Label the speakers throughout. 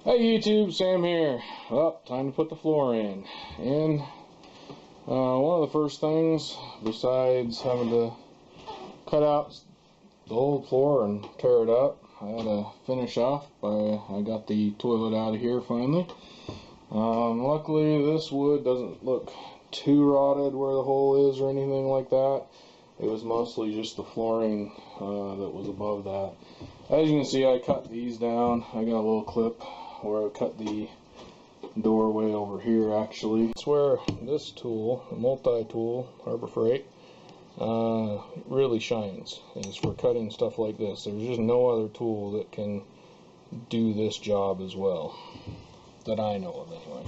Speaker 1: Hey YouTube, Sam here. Well, time to put the floor in. And one of the first things, besides having to cut out the old floor and tear it up, I had to finish off I got the toilet out of here finally. Luckily this wood doesn't look too rotted where the hole is or anything like that. It was mostly just the flooring that was above that. As you can see, I cut these down. I got a little clip where I cut the doorway over here actually. It's where this tool, a multi-tool, Harbor Freight, really shines. It's for cutting stuff like this. There's just no other tool that can do this job as well, that I know of anyway.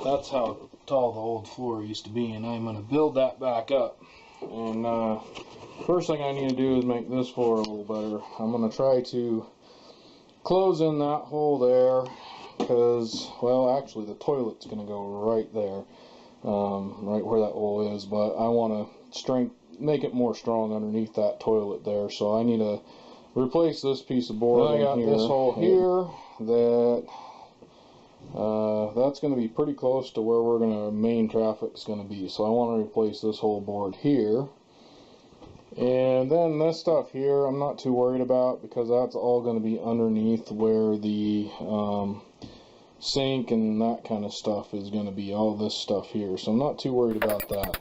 Speaker 1: That's how tall the old floor used to be, and I'm going to build that back up. And first thing I need to do is make this floor a little better. I'm going to try to close in that hole there, because, well, actually the toilet's going to go right there, right where that hole is, but I want to make it more strong underneath that toilet there, so I need to replace this piece of board. Then I got this hole here that's going to be pretty close to where main traffic's going to be, so I want to replace this whole board here. And then this stuff here I'm not too worried about, because that's all going to be underneath where the sink and that kind of stuff is going to be, all this stuff here, so I'm not too worried about that.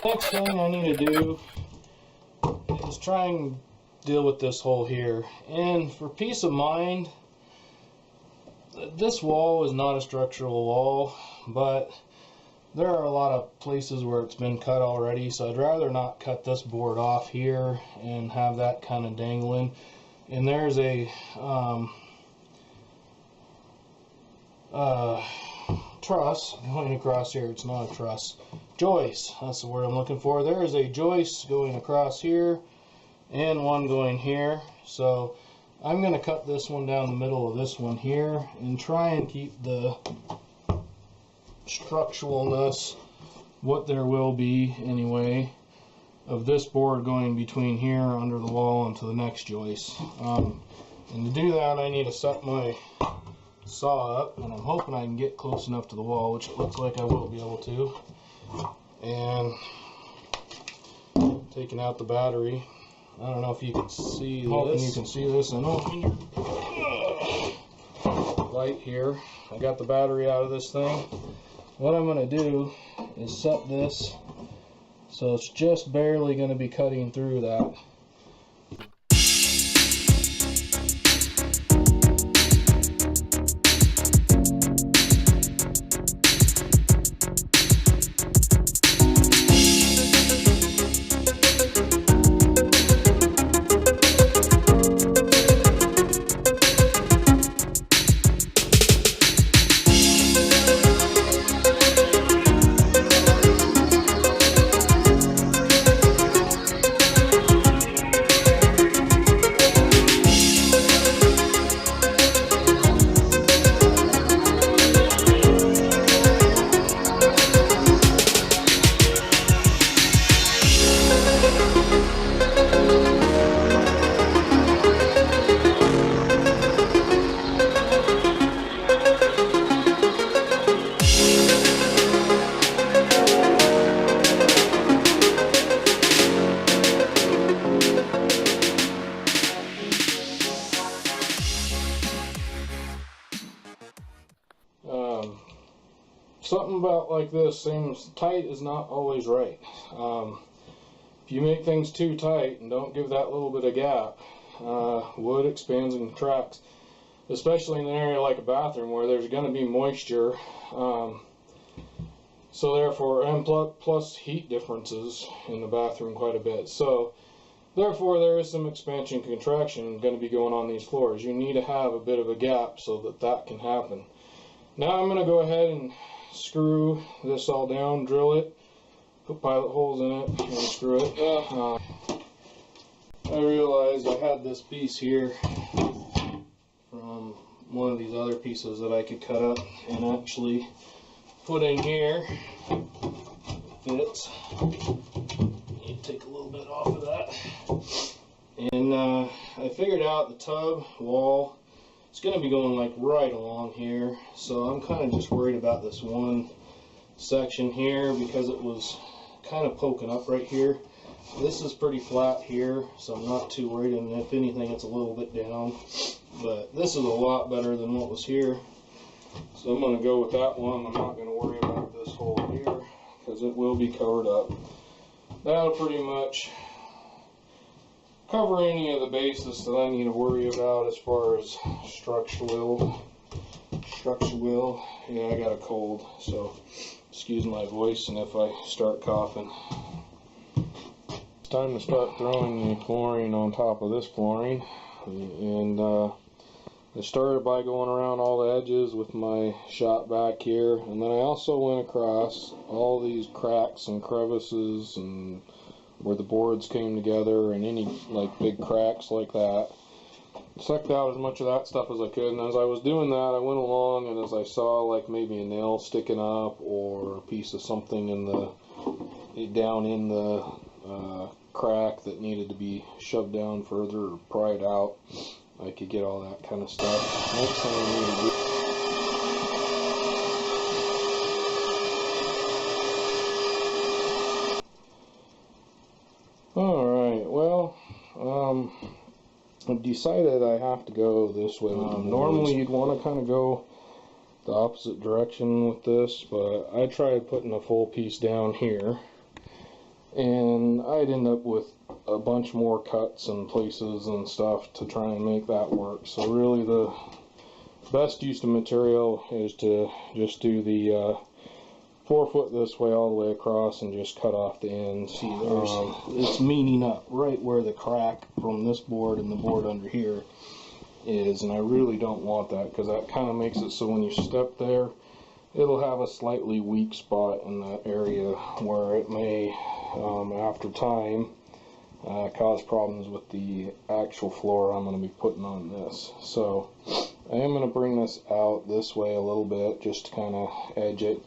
Speaker 1: Next thing I need to do is try and deal with this hole here. And for peace of mind, this wall is not a structural wall, but there are a lot of places where it's been cut already, so I'd rather not cut this board off here and have that kind of dangling. And there's a truss going across here. It's not a truss. Joist, that's the word I'm looking for. There is a joist going across here and one going here, so I'm going to cut this one down the middle of this one here and try and keep the structuralness, what there will be anyway, of this board going between here under the wall and to the next joist. And to do that I need to set my saw up, and I'm hoping I can get close enough to the wall, which it looks like I will be able to. And taking out the battery. I don't know if you can see this. Hoping you can see this. I know light here. I got the battery out of this thing. What I'm going to do is set this so it's just barely going to be cutting through that. Something about like this seems tight is not always right. If you make things too tight and don't give that little bit of gap, wood expands and contracts. especially in an area like a bathroom where there's going to be moisture. So therefore, and plus heat differences in the bathroom quite a bit. So therefore, there is some expansion contraction going to be going on these floors. You need to have a bit of a gap so that that can happen. Now I'm going to go ahead and screw this all down, drill it, put pilot holes in it, and screw it. I realized I had this piece here from one of these other pieces that I could cut up and actually put in here. Fits. You take a little bit off of that. And I figured out the tub wall, it's going to be going like right along here. So I'm kind of just worried about this one section here because it was kind of poking up right here. This is pretty flat here, so I'm not too worried, and if anything it's a little bit down. But this is a lot better than what was here. So I'm going to go with that one. I'm not going to worry about this hole here because it will be covered up. That'll pretty much cover any of the bases that I need to worry about as far as structural. Yeah, I got a cold, so excuse my voice and if I start coughing. It's time to start throwing the flooring on top of this flooring, and I started by going around all the edges with my shot back here, and then I also went across all these cracks and crevices and where the boards came together and any like big cracks like that. Sucked out as much of that stuff as I could, and as I was doing that I went along, and as I saw like maybe a nail sticking up or a piece of something in the down in the crack that needed to be shoved down further or pried out, I could get all that kind of stuff. Next thing I need to do. Alright, well, I've decided I have to go this way. Normally you'd want to kind of go the opposite direction with this, but I tried putting a full piece down here, and I'd end up with a bunch more cuts and places and stuff to try and make that work. So really the best use of material is to just do the 4 foot this way all the way across and just cut off the ends. See, it's meeting up right where the crack from this board and the board under here is, and I really don't want that because that kind of makes it so when you step there it'll have a slightly weak spot in that area where it may after time cause problems with the actual floor I'm going to be putting on this. So I am going to bring this out this way a little bit just to kind of edge it.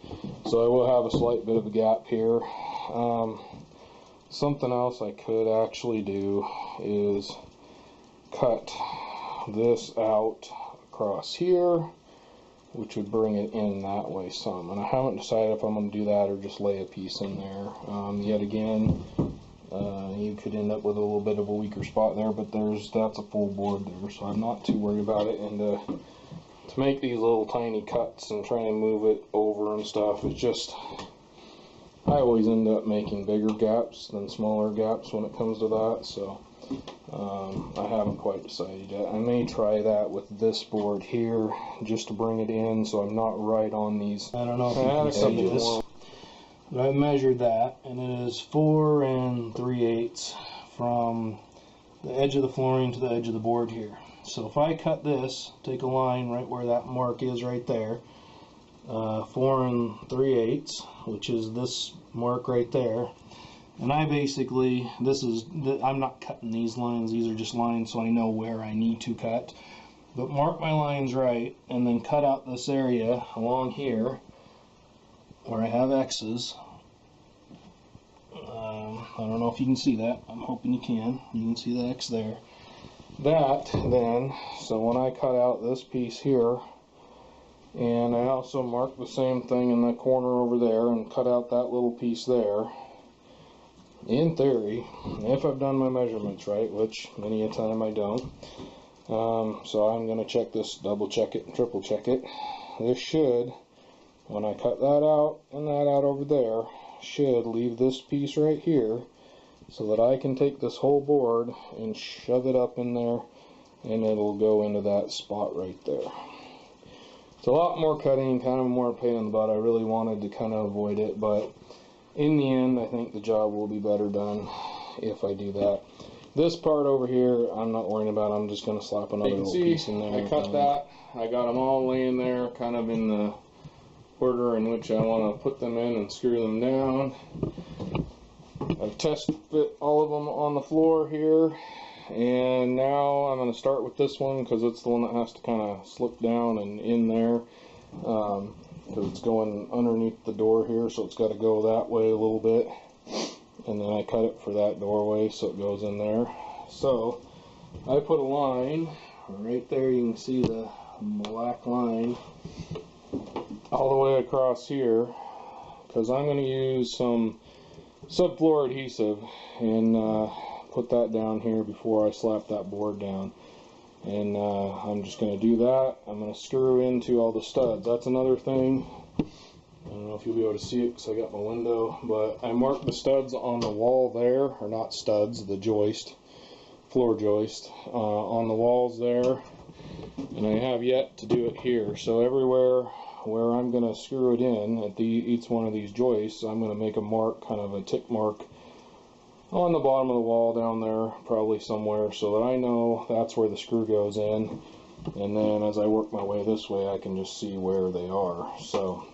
Speaker 1: So I will have a slight bit of a gap here. Something else I could actually do is cut this out across here, which would bring it in that way some. And I haven't decided if I'm going to do that or just lay a piece in there. Yet again, you could end up with a little bit of a weaker spot there, but that's a full board there, so I'm not too worried about it. And to make these little tiny cuts and try and move it over and stuff, it's just, I always end up making bigger gaps than smaller gaps when it comes to that. So I haven't quite decided yet. I may try that with this board here just to bring it in so I'm not right on these. I don't know if I had a couple more. But I measured that, and it is 4 3/8 from the edge of the flooring to the edge of the board here. So if I cut this, take a line right where that mark is right there, 4 3/8, which is this mark right there. And I basically, I'm not cutting these lines, these are just lines so I know where I need to cut. But mark my lines right, and then cut out this area along here where I have X's. I don't know if you can see that. I'm hoping you can. You can see the X there. That then, so when I cut out this piece here, and I also marked the same thing in the corner over there and cut out that little piece there. In theory, if I've done my measurements right, which many a time I don't, so I'm going to check this, double check it, and triple check it. This should, when I cut that out and that out over there, should leave this piece right here so that I can take this whole board and shove it up in there and it'll go into that spot right there. It's a lot more cutting, kind of more pain in the butt. I really wanted to kind of avoid it, but in the end I think the job will be better done if I do that. This part over here I'm not worrying about. I'm just going to slap another little piece in there. I cut that. I got them all laying there kind of in the order in which I want to put them in and screw them down. I've test fit all of them on the floor here, and now I'm going to start with this one because it's the one that has to kind of slip down and in there, because it's going underneath the door here, so it's got to go that way a little bit, and then I cut it for that doorway so it goes in there. So I put a line right there. You can see the black line all the way across here, because I'm going to use some subfloor adhesive and put that down here before I slap that board down. And I'm just going to do that. I'm going to screw into all the studs. That's another thing. I don't know if you'll be able to see it because I got my window, but I marked the studs on the wall there, or not studs, the joist, floor joist, on the walls there, and I have yet to do it here. So everywhere where I'm going to screw it in at each one of these joists, I'm going to make a mark, kind of a tick mark on the bottom of the wall down there, probably somewhere, so that I know that's where the screw goes in. And then as I work my way this way, I can just see where they are. So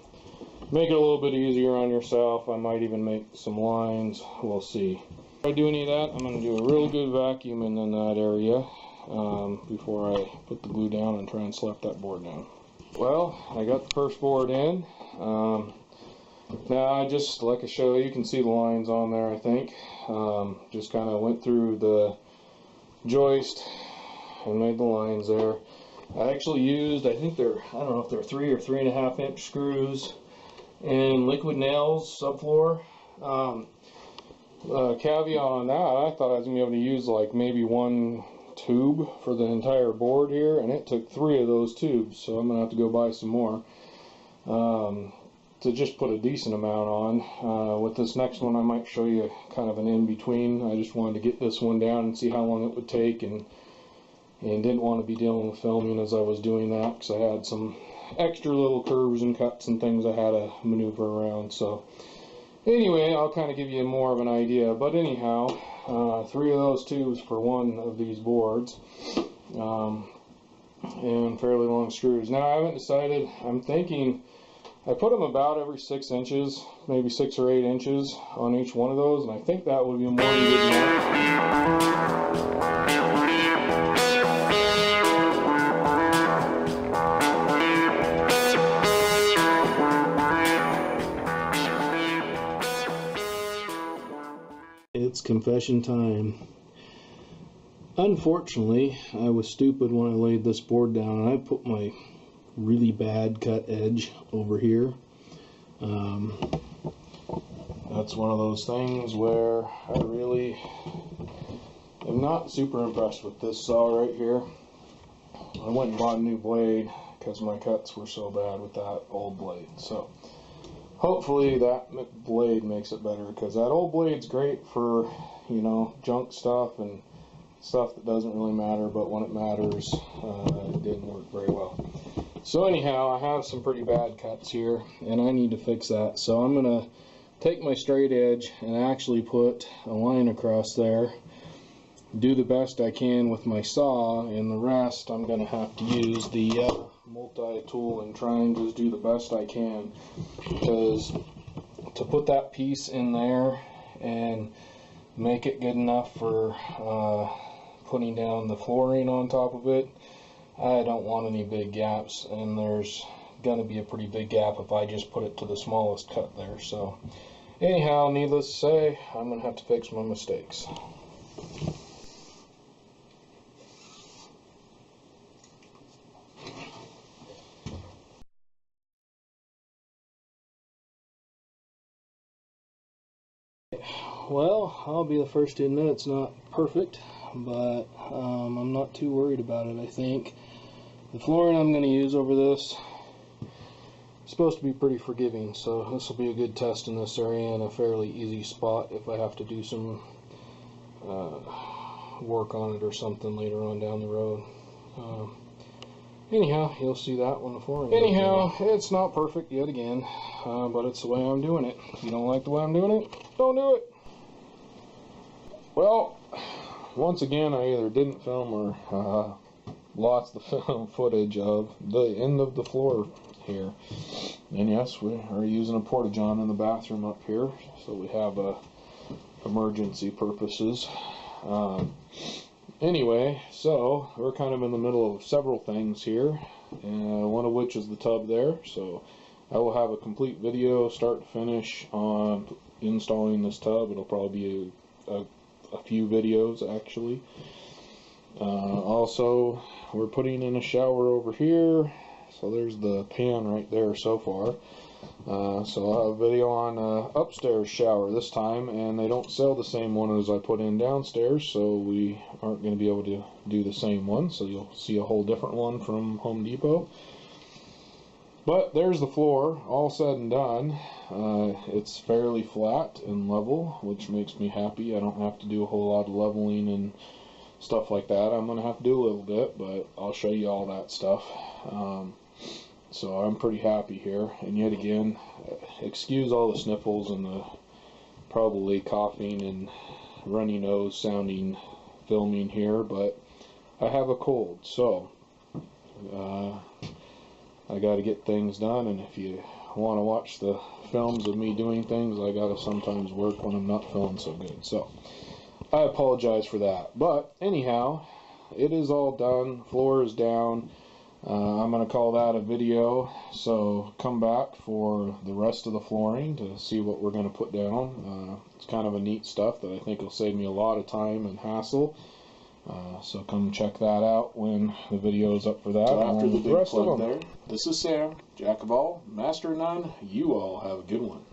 Speaker 1: make it a little bit easier on yourself. I might even make some lines. We'll see. If I do any of that, I'm going to do a real good vacuum in that area before I put the glue down and try and slap that board down. Well, I got the first board in. Now I just, like I showed you, can see the lines on there, I think. Just kind of went through the joist and made the lines there. I actually used, I think they're, I don't know if they're 3 or 3.5 inch screws and liquid nails, Subfloor. Caveat on that, I thought I was going to be able to use like maybe one tube for the entire board here, and it took 3 of those tubes, so I'm gonna have to go buy some more to just put a decent amount on. With this next one I might show you kind of an in-between. I just wanted to get this one down and see how long it would take, and didn't want to be dealing with filming as I was doing that, because I had some extra little curves and cuts and things I had to maneuver around. So anyway, I'll kind of give you more of an idea. But anyhow, 3 of those tubes for one of these boards, and fairly long screws. Now I haven't decided. I'm thinking I put them about every 6 inches, maybe 6 or 8 inches on each one of those, and I think that would be more than good enough. It's confession time. Unfortunately, I was stupid when I laid this board down, and I put my really bad cut edge over here. That's one of those things where I really am not super impressed with this saw right here. I went and bought a new blade because my cuts were so bad with that old blade. So hopefully that blade makes it better, because that old blade's great for, you know, junk stuff and stuff that doesn't really matter, but when it matters, it didn't work very well. So anyhow, I have some pretty bad cuts here, and I need to fix that. So I'm going to take my straight edge and actually put a line across there, do the best I can with my saw, and the rest I'm going to have to use the multi-tool and try and just do the best I can, because to put that piece in there and make it good enough for putting down the flooring on top of it, I don't want any big gaps, and there's going to be a pretty big gap if I just put it to the smallest cut there. So anyhow, needless to say, I'm going to have to fix my mistakes. Well, I'll be the first to admit it's not perfect, but I'm not too worried about it. I think the flooring I'm going to use over this is supposed to be pretty forgiving, so this will be a good test in this area and a fairly easy spot if I have to do some work on it or something later on down the road. Anyhow, you'll see that when the flooring. Anyhow, it's not perfect yet again, but it's the way I'm doing it. If you don't like the way I'm doing it, don't do it. Well, once again, I either didn't film or lost the film footage of the end of the floor here. And yes, we are using a porta-john in the bathroom up here, so we have emergency purposes. Anyway, so we're kind of in the middle of several things here, one of which is the tub there. So I will have a complete video start to finish on installing this tub. It'll probably be a few videos actually. Also, we're putting in a shower over here, so there's the pan right there so far. So I'll have a video on upstairs shower this time, and they don't sell the same one as I put in downstairs, so we aren't going to be able to do the same one, so you'll see a whole different one from Home Depot. But there's the floor, all said and done. It's fairly flat and level, which makes me happy. I don't have to do a whole lot of leveling and stuff like that. I'm going to have to do a little bit, but I'll show you all that stuff. So I'm pretty happy here, and yet again, excuse all the sniffles and the probably coughing and runny nose sounding filming here, but I have a cold, so I got to get things done, and if you want to watch the films of me doing things, I got to sometimes work when I'm not feeling so good, so I apologize for that. But anyhow, it is all done, floor is down. I'm going to call that a video, so come back for the rest of the flooring to see what we're going to put down. It's kind of a neat stuff that I think will save me a lot of time and hassle. So come check that out when the video is up for that. After the big plug there, this is Sam, Jack of all, Master of none. You all have a good one.